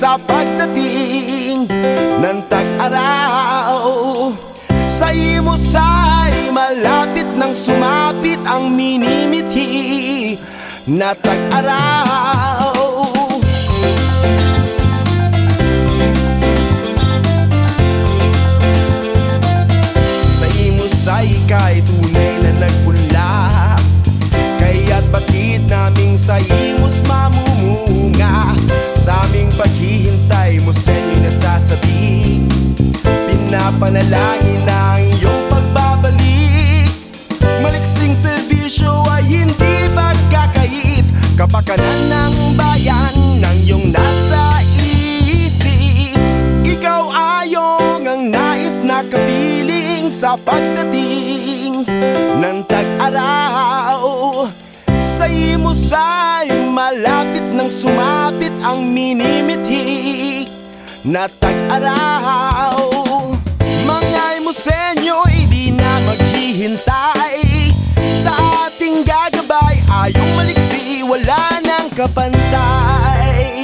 sa pagdating ng tag-araw. Sa imos ay malapit nang sumapit ang minimithi na tag-araw. Sa imos ay ika'y tunay na nagpunla, kaya't bakit naming sa imos mamumunga? Sa aming paghihintay mo sa inyo'y nasasabi, pinapanalangin na ang iyong pagbabalik. Maliksing serbisyo ay hindi pagkakait, kapakanan ng bayan ng iyong nasa isip. Ikaw ayong ang nais na kabiling sa pagdating ng tag-araw. Sa imos ay malapit nang sumapit ang minimithi na tag-araw. Mga Imusenyo'y di na maghihintay sa ating gagabay. Ayong maliksi, wala nang kapantay.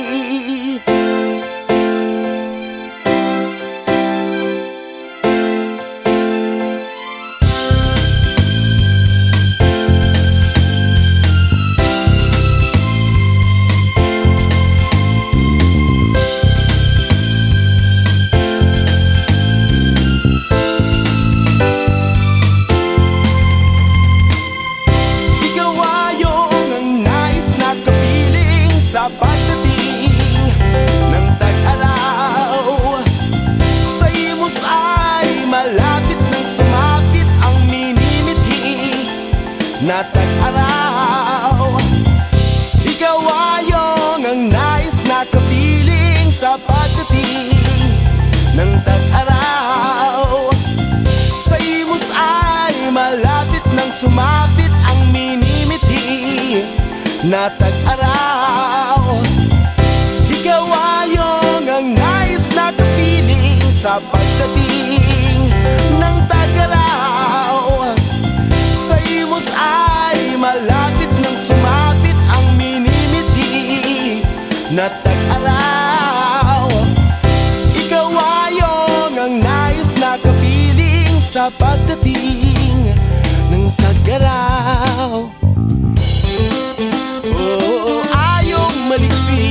Sa pagdating ng tag-araw, sa imos ay malapit nang sumapit ang minimithi na tag-araw. Ikaw ayong ang nais na kapiling sa pagdating ng tag-araw. Sa imos ay malapit nang sumapit ang minimithi na tag-araw. Ikaw ayong ang nais na kapiling sa pagdating ng tag-araw. Sa imos ay malapit nang sumapit ang minimithi na tag-araw. Ikaw ayong ang nais na kapiling sa pagdating ng tag-araw. Ayong maliksi,